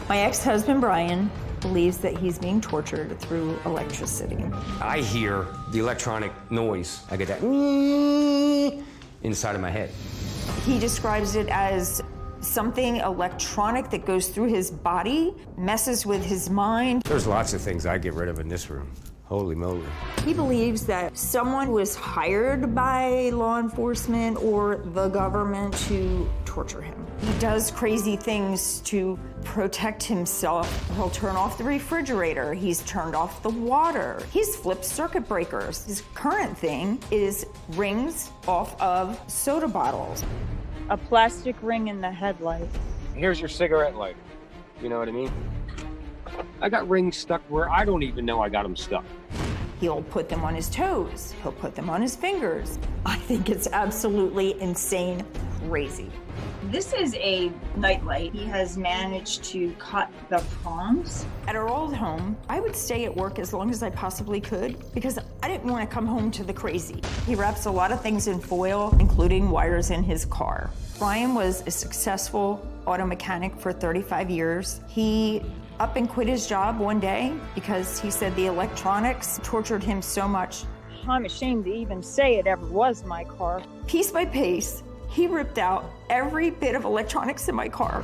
My ex-husband, Brian, believes that he's being tortured through electricity. I hear the electronic noise. I get that inside of my head. He describes it as something electronic that goes through his body, messes with his mind. There's lots of things I get rid of in this room. Holy moly. He believes that someone was hired by law enforcement or the government to torture him. He does crazy things to protect himself. He'll turn off the refrigerator. He's turned off the water. He's flipped circuit breakers. His current thing is rings off of soda bottles. A plastic ring in the headlight. Here's your cigarette lighter. You know what I mean? I got rings stuck where I don't even know I got them stuck. He'll put them on his toes. He'll put them on his fingers. I think it's absolutely insane, crazy. This is a nightlight. He has managed to cut the prongs. At our old home, I would stay at work as long as I possibly could because I didn't want to come home to the crazy. He wraps a lot of things in foil, including wires in his car. Brian was a successful auto mechanic for 35 years. He up and quit his job one day because he said the electronics tortured him so much. I'm ashamed to even say it ever was my car. Piece by piece, he ripped out every bit of electronics in my car.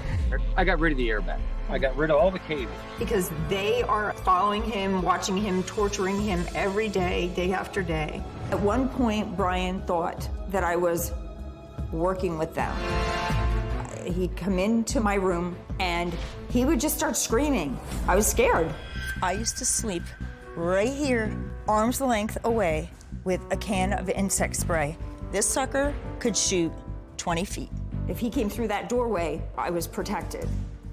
I got rid of the airbag. I got rid of all the cables. Because they are following him, watching him, torturing him every day, day after day. At one point, Brian thought that I was working with them. He'd come into my room and he would just start screaming. I was scared. I used to sleep right here, arm's length away, with a can of insect spray. This sucker could shoot 20 feet. If he came through that doorway, I was protected.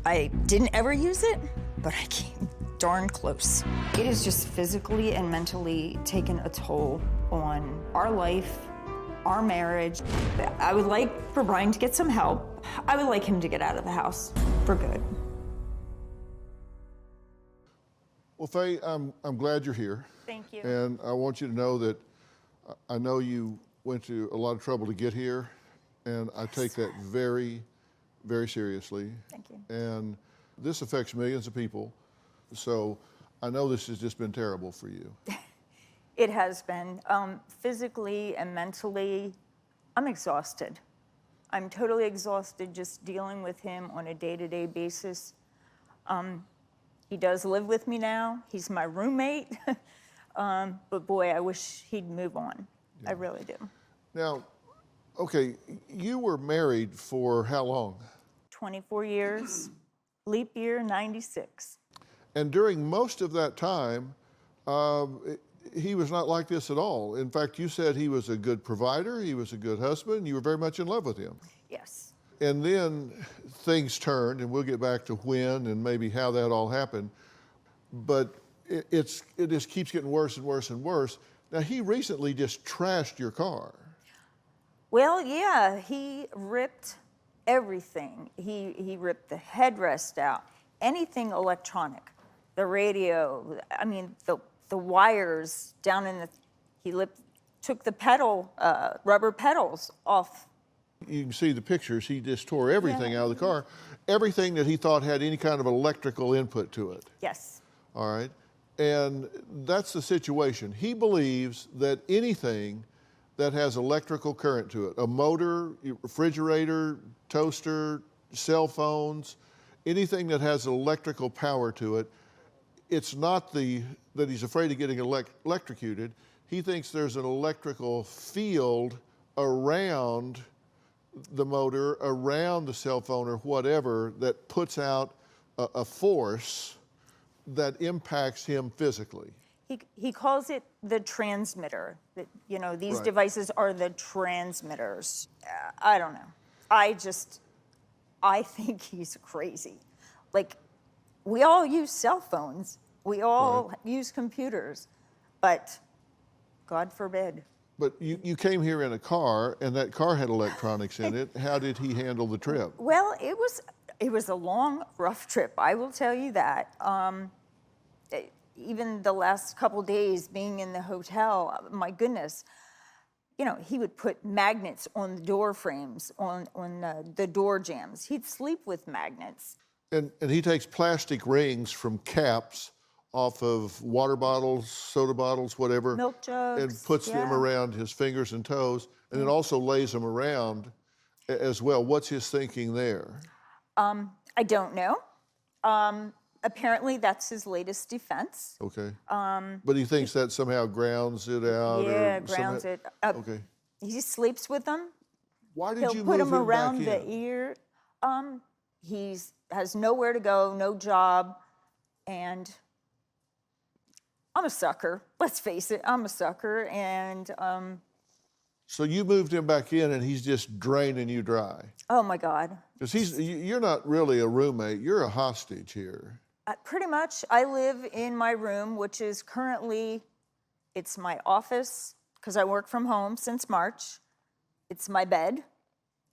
I didn't ever use it, but I came darn close. It has just physically and mentally taken a toll on our life, our marriage. I would like for Brian to get some help. I would like him to get out of the house for good. Well, Faye, I'm glad you're here. Thank you. And I want you to know that I know you went to a lot of trouble to get here, and I take that very, very seriously. Thank you. And this affects millions of people, so I know this has just been terrible for you. It has been. Physically and mentally, I'm exhausted. I'm totally exhausted just dealing with him on a day-to-day basis. He does live with me now. He's my roommate. But boy, I wish he'd move on. Yeah. I really do. Now, okay, you were married for how long? 24 years, leap year 96. And during most of that time, he was not like this at all. In fact, you said he was a good provider, he was a good husband, you were very much in love with him. Yes. And then things turned, and we'll get back to when and maybe how that all happened. But it just keeps getting worse and worse and worse. Now, he recently just trashed your car. Well, yeah, he ripped everything. He ripped the headrest out, anything electronic, the radio, I mean, the wires down in the, took the pedal, rubber pedals off. You can see the pictures. He just tore everything out of the car, everything that he thought had any kind of electrical input to it. Yes. All right. And that's the situation. He believes that anything that has electrical current to it, a motor, refrigerator, toaster, cell phones, anything that has electrical power to it, it's not that he's afraid of getting electrocuted. He thinks there's an electrical field around the motor, around the cell phone or whatever, that puts out a force that impacts him physically. He calls it the transmitter. That, you know, these Right. devices are the transmitters. I don't know. I think he's crazy. Like, we all use cell phones. We all use computers. But God forbid. But you came here in a car, and that car had electronics in it. How did he handle the trip? Well, it was a long, rough trip. I will tell you that. Even the last couple days being in the hotel, my goodness, you know, he would put magnets on the door frames, on the door jambs. He'd sleep with magnets. And he takes plastic rings from caps off of water bottles, soda bottles, whatever. Milk jugs. And puts them around his fingers and toes, and then also lays them around as well. What's his thinking there? I don't know. Apparently, that's his latest defense. Okay. But he thinks that somehow grounds it out? Yeah, or grounds somehow... it. Okay. He sleeps with them. Why did He'll you put move him around back the in? ear. He has nowhere to go, no job, and I'm a sucker. Let's face it, I'm a sucker, and So you moved him back in, and he's just draining you dry. oh my God. Because you're not really a roommate, you're a hostage here. Pretty much, I live in my room, which is currently, it's my office, because I work from home since March. It's my bed,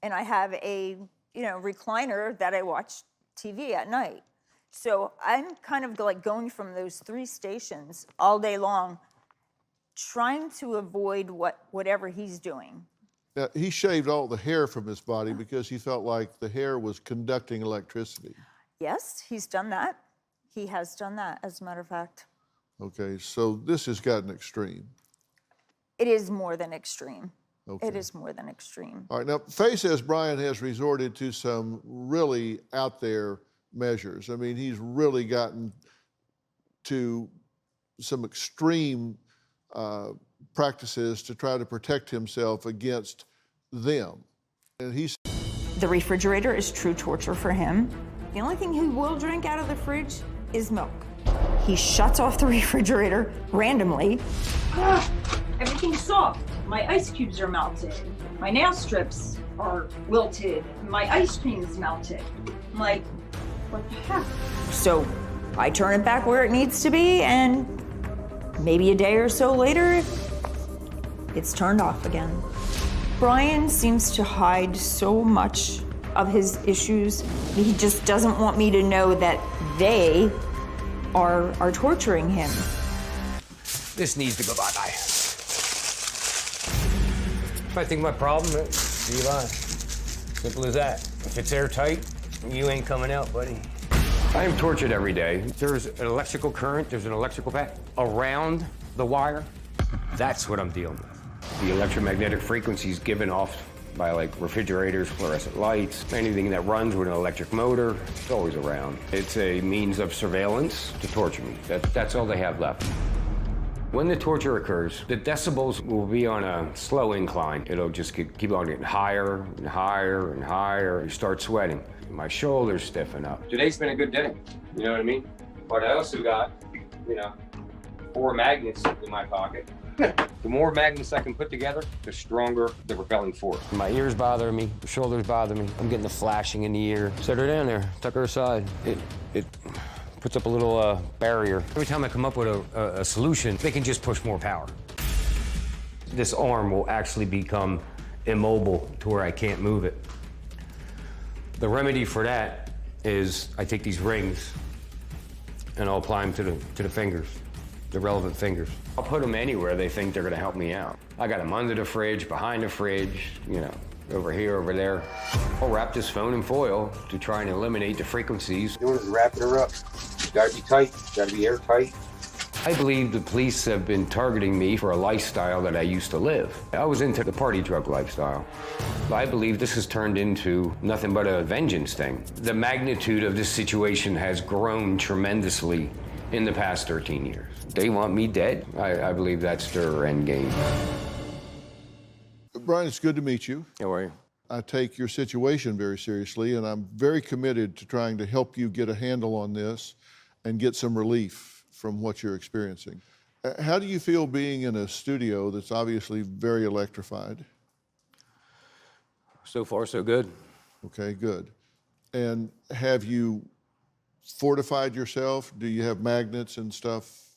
and I have a, recliner that I watch TV at night. So I'm kind of like going from those 3 stations all day long, trying to avoid whatever he's doing. Now, he shaved all the hair from his body because he felt like the hair was conducting electricity. Yes, he's done that. He has done that, as a matter of fact. Okay, so this has gotten extreme. It is more than extreme. Okay. It is more than extreme. All right, now Faye says Brian has resorted to some really out there measures. I mean, he's really gotten to some extreme practices to try to protect himself against them. And he's The refrigerator is true torture for him. The only thing he will drink out of the fridge is milk. He shuts off the refrigerator randomly. Everything's soft. My ice cubes are melted. My nail strips are wilted. My ice cream is melted. I'm like, what the heck? So I turn it back where it needs to be, and maybe a day or so later, it's turned off again. Brian seems to hide so much of his issues. He just doesn't want me to know that they are torturing him. This needs to go bye-bye. If I think my problem, see you bye. Simple as that. If it's airtight, you ain't coming out, buddy. I am tortured every day. There's an electrical current, there's an electrical path around the wire. That's what I'm dealing with. The electromagnetic frequencies given off by like refrigerators, fluorescent lights, anything that runs with an electric motor, it's always around. It's a means of surveillance to torture me. That's all they have left. When the torture occurs, the decibels will be on a slow incline. It'll just keep on getting higher and higher and higher. You start sweating. My shoulders stiffen up. Today's been a good day, you know what I mean? But I also got, 4 magnets in my pocket. The more magnets I can put together, the stronger the repelling force. My ears bother me, the shoulders bother me. I'm getting the flashing in the ear. Set her down there, tuck her aside. It puts up a little barrier. Every time I come up with a solution, they can just push more power. This arm will actually become immobile to where I can't move it. The remedy for that is I take these rings and I'll apply them to the fingers, the relevant fingers. I'll put them anywhere they think they're gonna help me out. I got them under the fridge, behind the fridge, over here, over there. I'll wrap this phone in foil to try and eliminate the frequencies. Doing is wrapping her up. It's gotta be tight, it's gotta be airtight. I believe the police have been targeting me for a lifestyle that I used to live. I was into the party drug lifestyle. I believe this has turned into nothing but a vengeance thing. The magnitude of this situation has grown tremendously in the past 13 years. They want me dead. I believe that's their end game. Brian, it's good to meet you. How are you? I take your situation very seriously, and I'm very committed to trying to help you get a handle on this and get some relief from what you're experiencing. How do you feel being in a studio that's obviously very electrified? So far, so good. Okay, good. And have you fortified yourself? Do you have magnets and stuff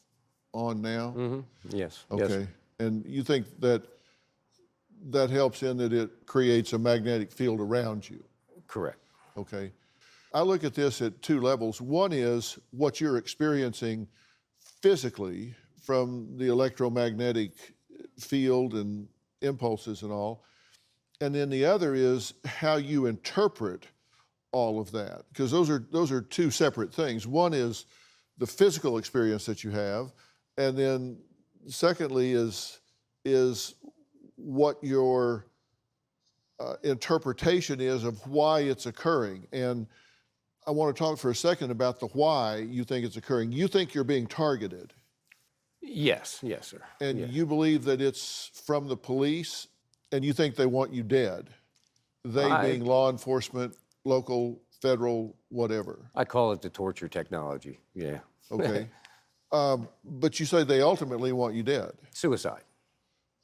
on now? Mm-hmm. Yes. Okay. Yes. And you think that helps in that it creates a magnetic field around you? Correct. Okay. I look at this at 2 levels. One is what you're experiencing physically from the electromagnetic field and impulses and all. And then the other is how you interpret all of that? Because those are two separate things. One is the physical experience that you have, and then secondly is what your interpretation is of why it's occurring. And I want to talk for a second about the why you think it's occurring. You think you're being targeted. Yes, sir. And Yeah. you believe that it's from the police, and you think they want you dead. They being law enforcement, local, federal, whatever. I call it the torture technology, yeah. Okay. But you say they ultimately want you dead. Suicide.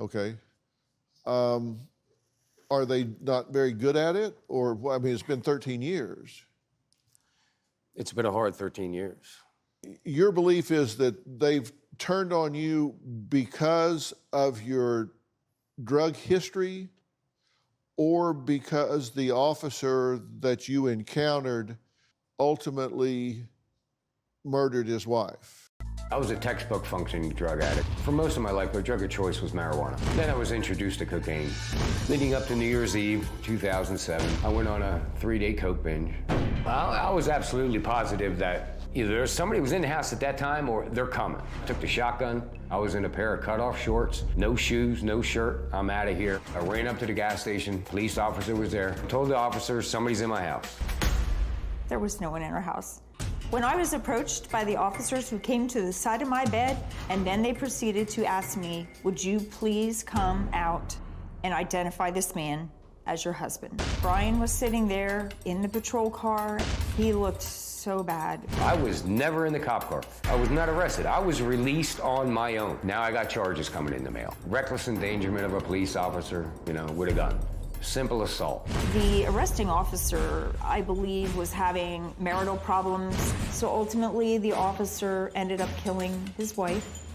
Okay. Are they not very good at it? Or, I mean, it's been 13 years. It's been a hard 13 years. Your belief is that they've turned on you because of your drug history, or because the officer that you encountered ultimately murdered his wife? I was a textbook functioning drug addict. For most of my life, my drug of choice was marijuana. Then I was introduced to cocaine. Leading up to New Year's Eve, 2007, I went on a 3-day coke binge. I was absolutely positive that either somebody was in the house at that time or they're coming. Took the shotgun. I was in a pair of cutoff shorts, no shoes, no shirt. I'm out of here. I ran up to the gas station. Police officer was there. Told the officer somebody's in my house. There was no one in our house. When I was approached by the officers who came to the side of my bed, and then they proceeded to ask me, would you please come out and identify this man as your husband? Brian was sitting there in the patrol car. He looked so bad. I was never in the cop car. I was not arrested. I was released on my own. Now I got charges coming in the mail. Reckless endangerment of a police officer, with a gun. Simple assault. The arresting officer, I believe, was having marital problems. So ultimately, the officer ended up killing his wife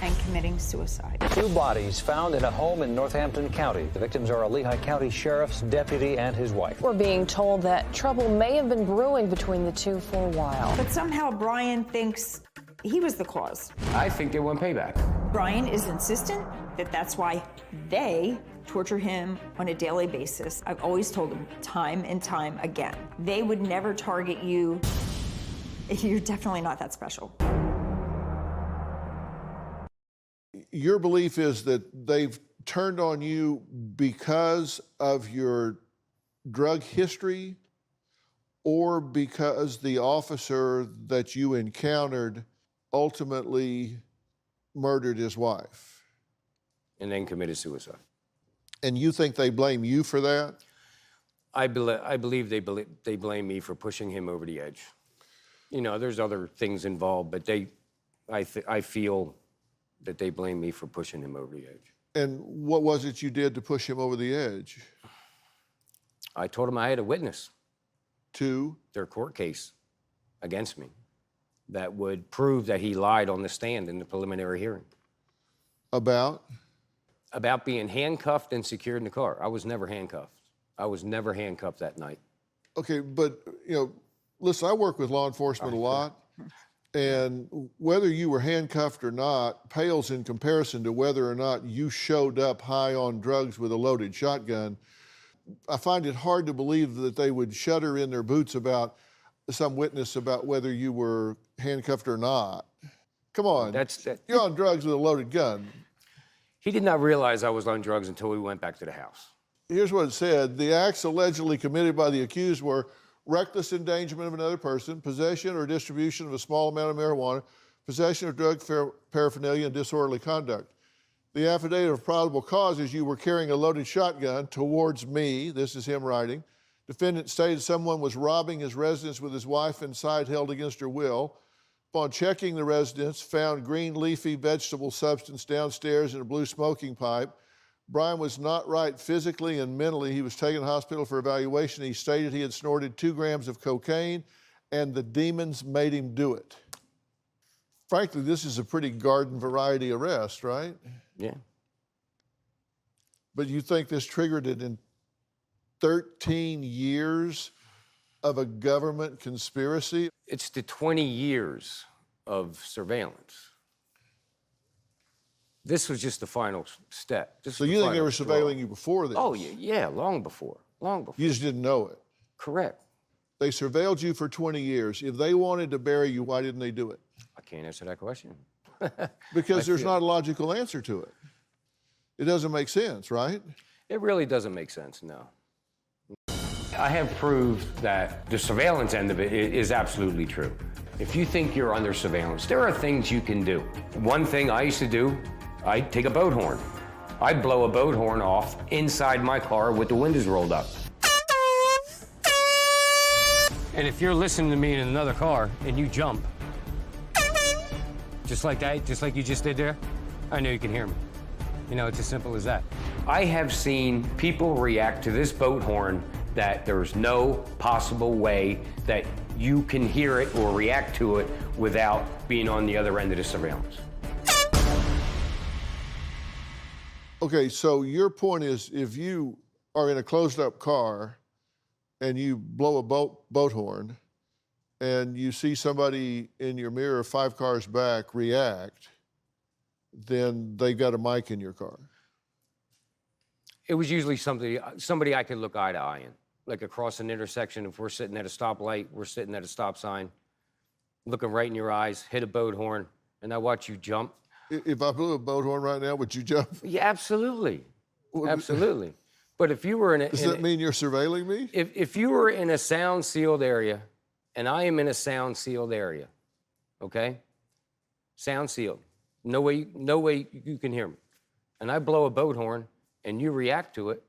and committing suicide. 2 bodies found in a home in Northampton County. The victims are a Lehigh County sheriff's deputy and his wife. We're being told that trouble may have been brewing between the two for a while. But somehow Brian thinks he was the cause. I think they want payback. Brian is insistent that that's why they torture him on a daily basis. I've always told him time and time again, they would never target you. You're definitely not that special. Your belief is that they've turned on you because of your drug history, or because the officer that you encountered ultimately murdered his wife? And then committed suicide. And you think they blame you for that? I believe they blame me for pushing him over the edge. There's other things involved, but I feel that they blame me for pushing him over the edge. And what was it you did to push him over the edge? I told him I had a witness. To? Their court case against me that would prove that he lied on the stand in the preliminary hearing. About? About being handcuffed and secured in the car. I was never handcuffed. I was never handcuffed that night. Okay, but, listen, I work with law enforcement a lot, and whether you were handcuffed or not pales in comparison to whether or not you showed up high on drugs with a loaded shotgun. I find it hard to believe that they would shudder in their boots about some witness about whether you were handcuffed or not. Come on, you're on drugs with a loaded gun. He did not realize I was on drugs until we went back to the house. Here's what it said. The acts allegedly committed by the accused were reckless endangerment of another person, possession or distribution of a small amount of marijuana, possession of drug paraphernalia, and disorderly conduct. The affidavit of probable cause is you were carrying a loaded shotgun towards me. This is him writing. Defendant stated someone was robbing his residence with his wife inside, held against her will. Upon checking the residence, found green leafy vegetable substance downstairs in a blue smoking pipe. Brian was not right physically and mentally. He was taken to the hospital for evaluation. He stated he had snorted 2 grams of cocaine and the demons made him do it. Frankly, this is a pretty garden variety arrest, right? Yeah. But you think this triggered it in 13 years of a government conspiracy? It's the 20 years of surveillance. This was just the final step. So you think they were surveilling you before this? Oh, yeah, long before. You just didn't know it? Correct. They surveilled you for 20 years. If they wanted to bury you, why didn't they do it? I can't answer that question. Because there's not a logical answer to it. It doesn't make sense, right? It really doesn't make sense, no. I have proved that the surveillance end of it is absolutely true. If you think you're under surveillance, there are things you can do. One thing I used to do, I'd take a boat horn. I'd blow a boat horn off inside my car with the windows rolled up. And if you're listening to me in another car and you jump, just like that, just like you just did there, I know you can hear me. You know, it's as simple as that. I have seen people react to this boat horn that there's no possible way that you can hear it or react to it without being on the other end of the surveillance. Okay, so your point is if you are in a closed-up car and you blow a boat horn and you see somebody in your mirror 5 cars back react, then they got a mic in your car. It was usually somebody I could look eye to eye in. Like across an intersection, if we're sitting at a stoplight, we're sitting at a stop sign, looking right in your eyes, hit a boat horn, and I watch you jump. If I blew a boat horn right now, would you jump? Yeah, absolutely. Absolutely. But if you were in a... Does that mean you're surveilling me? If you were in a sound-sealed area, and I am in a sound-sealed area, okay? Sound-sealed. No way you can hear me. And I blow a boat horn, and you react to it.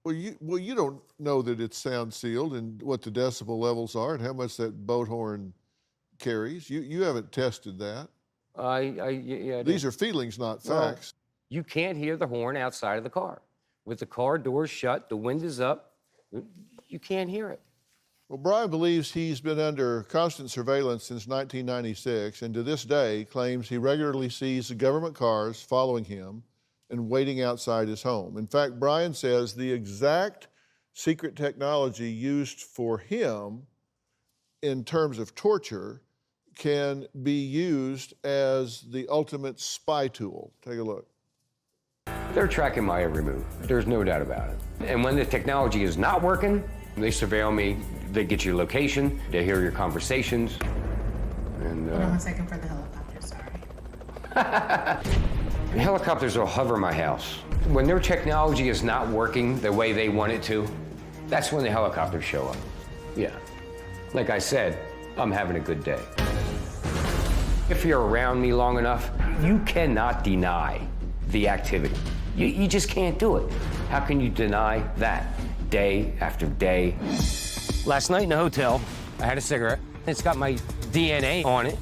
Well, you don't know that it's sound sealed and what the decibel levels are and how much that boat horn carries. You haven't tested that. Yeah. These are feelings, not facts. You can't hear the horn outside of the car. With the car doors shut, the windows up, you can't hear it. Well, Brian believes he's been under constant surveillance since 1996 and to this day claims he regularly sees the government cars following him and waiting outside his home. In fact, Brian says the exact secret technology used for him in terms of torture can be used as the ultimate spy tool. Take a look. They're tracking my every move. There's no doubt about it. And when the technology is not working, they surveil me. They get your location. They hear your conversations. And Hold on 1 second for the helicopter, sorry. Helicopters will hover my house. When their technology is not working the way they want it to, that's when the helicopters show up. Yeah. Like I said, I'm having a good day. If you're around me long enough, you cannot deny the activity. You just can't do it. How can you deny that day after day? Last night in the hotel, I had a cigarette. It's got my DNA on it.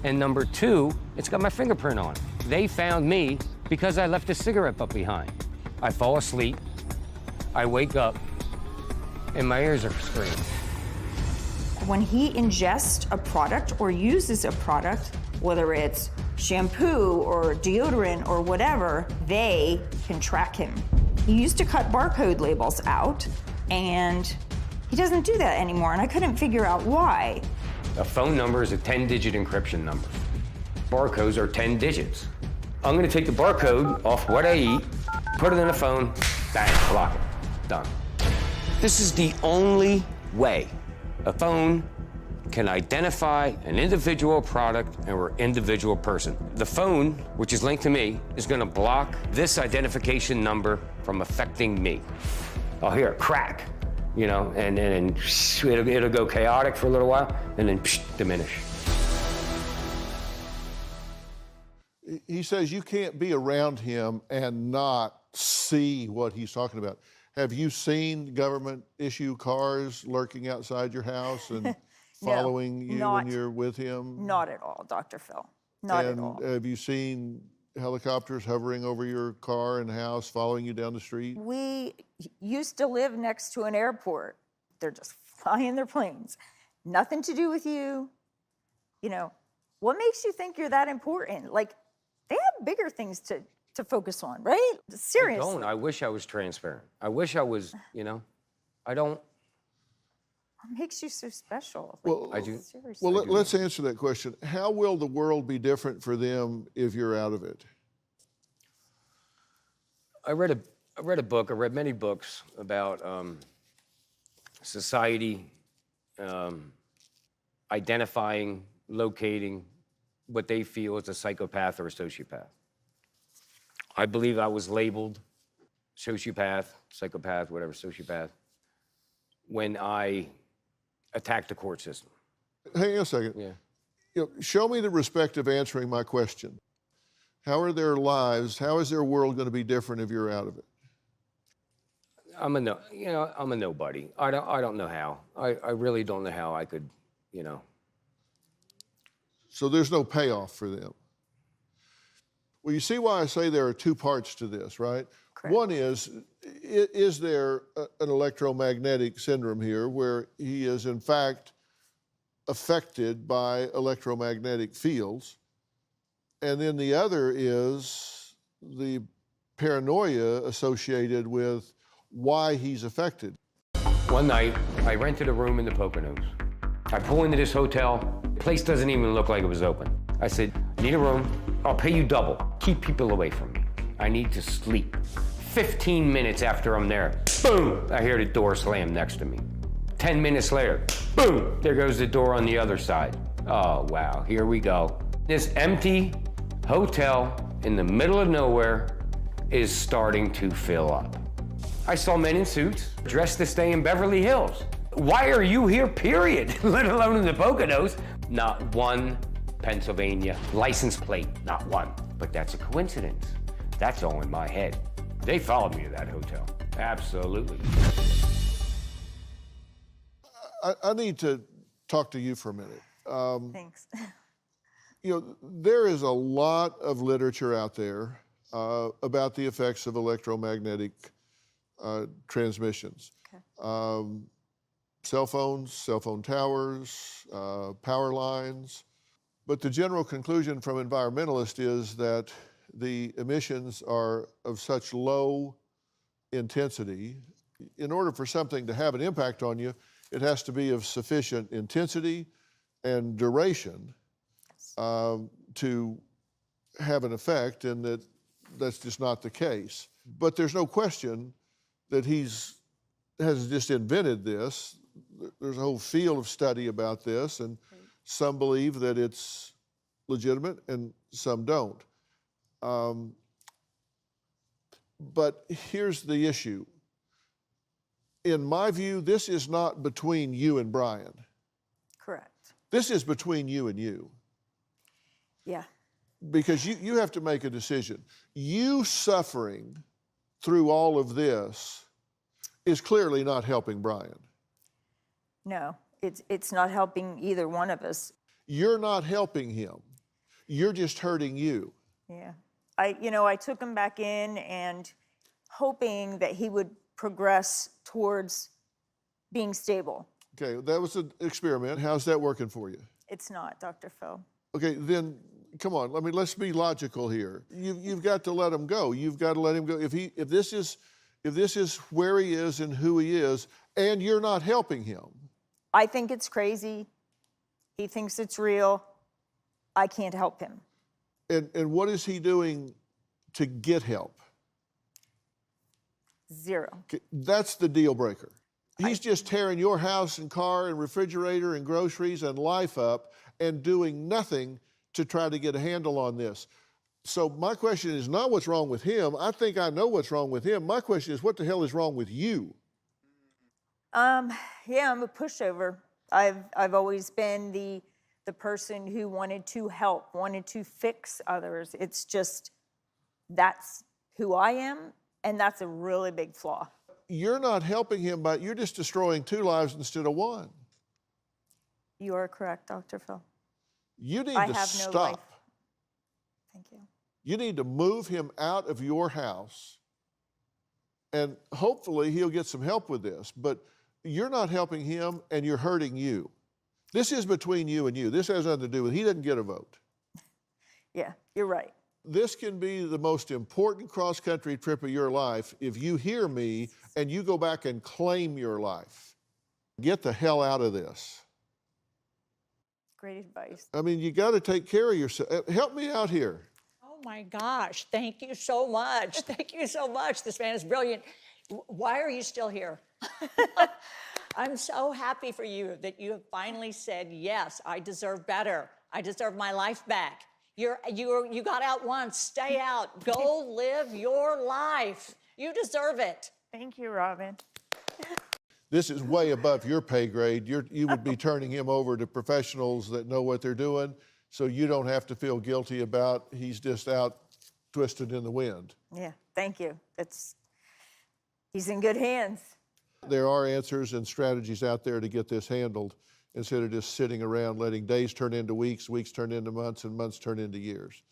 And number 2, it's got my fingerprint on it. They found me because I left a cigarette butt behind. I fall asleep, I wake up, and my ears are screaming. When he ingests a product or uses a product, whether it's shampoo or deodorant or whatever, they can track him. He used to cut barcode labels out, and he doesn't do that anymore, and I couldn't figure out why. A phone number is a 10-digit encryption number. Barcodes are 10 digits. I'm gonna take the barcode off what I eat, put it in a phone, bang, block it, done. This is the only way a phone can identify an individual product or individual person. The phone, which is linked to me, is gonna block this identification number from affecting me. I'll hear a crack, you know, and it'll go chaotic for a little while, and then diminish. He says you can't be around him and not see what he's talking about. Have you seen government issue cars lurking outside your house and following you when you're with him? Not at all, Dr. Phil. Not at all. And have you seen helicopters hovering over your car and house, following you down the street? We used to live next to an airport. They're just flying their planes. Nothing to do with you. You know, what makes you think you're that important? Like, they have bigger things to focus on, right? Seriously. I don't. I wish I was transparent. I wish I was, you know, I don't. What makes you so special? Well, I do. Seriously. Well, let's answer that question. How will the world be different for them if you're out of it? I read a book. I read many books about society identifying, locating what they feel is a psychopath or a sociopath. I believe I was labeled sociopath, psychopath, whatever, sociopath, when I attacked the court system. Hang on a second. Yeah. You know, show me the respect of answering my question. How are their lives, how is their world going to be different if you're out of it? I'm a nobody. I don't know how. I really don't know how I could, So there's no payoff for them. Well, you see why I say there are two parts to this, right? Correct. One is there an electromagnetic syndrome here where he is in fact affected by electromagnetic fields? And then the other is the paranoia associated with why he's affected. One night, I rented a room in the Poconos. I pull into this hotel. The place doesn't even look like it was open. I said, need a room. I'll pay you double. Keep people away from me. I need to sleep. 15 minutes after I'm there, boom, I hear the door slam next to me. 10 minutes later, boom, there goes the door on the other side. Oh, wow, here we go. This empty hotel in the middle of nowhere is starting to fill up. I saw men in suits dressed to stay in Beverly Hills. Why are you here, period? Let alone in the Poconos. Not one Pennsylvania license plate, not one. But that's a coincidence. That's all in my head. They followed me to that hotel. Absolutely. I need to talk to you for a minute. Thanks. You know, there is a lot of literature out there about the effects of electromagnetic transmissions. Okay. Cell phones, cell phone towers, power lines. But the general conclusion from environmentalists is that the emissions are of such low intensity. In order for something to have an impact on you, it has to be of sufficient intensity and duration to have an effect, and that's just not the case. But there's no question that has just invented this. There's a whole field of study about this, and some believe that it's legitimate and some don't. But here's the issue. In my view, this is not between you and Brian. Correct. This is between you and you. Yeah. Because you have to make a decision. You suffering through all of this is clearly not helping Brian. No, it's not helping either one of us. You're not helping him. You're just hurting you. Yeah. I took him back in and hoping that he would progress towards being stable. Okay, that was an experiment. How's that working for you? It's not, Dr. Phil. Okay, then come on. Let's be logical here. You've got to let him go. You've got to let him go. If this is where he is and who he is, and you're not helping him. I think it's crazy. He thinks it's real. I can't help him. And what is he doing to get help? Zero. Okay, that's the deal breaker. He's just tearing your house and car and refrigerator and groceries and life up and doing nothing to try to get a handle on this. So my question is not what's wrong with him. I think I know what's wrong with him. My question is what the hell is wrong with you? Yeah, I'm a pushover. I've always been the person who wanted to help, wanted to fix others. It's just, that's who I am, and that's a really big flaw. You're not helping him, but you're just destroying 2 lives instead of 1. You are correct, Dr. Phil. You need I to have stop. no life. Thank you. You need to move him out of your house, and hopefully he'll get some help with this, but you're not helping him and you're hurting you. This is between you and you. This has nothing to do with, he doesn't get a vote. Yeah, you're right. This can be the most important cross-country trip of your life if you hear me and you go back and claim your life. Get the hell out of this. Great advice. I mean, you got to take care of yourself. Help me out here. Oh my gosh, thank you so much. Thank you so much. This man is brilliant. Why are you still here? I'm so happy for you that you have finally said, yes, I deserve better. I deserve my life back. You got out once, stay out, go live your life. You deserve it. Thank you, Robin. This is way above your pay grade. You would be turning him over to professionals that know what they're doing, so you don't have to feel guilty about he's just out twisted in the wind. Yeah, thank you. He's in good hands. There are answers and strategies out there to get this handled instead of just sitting around letting days turn into weeks, weeks turn into months, and months turn into years.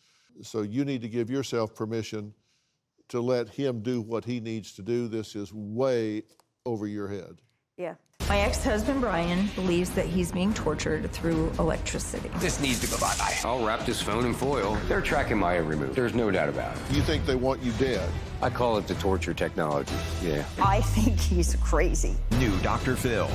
So you need to give yourself permission to let him do what he needs to do. This is way over your head. Yeah. My ex-husband, Brian, believes that he's being tortured through electricity. This needs to go bye-bye. I'll wrap this phone in foil. They're tracking my every move. There's no doubt about it. You think they want you dead? I call it the torture technology, yeah. I think he's crazy. New Dr. Phil,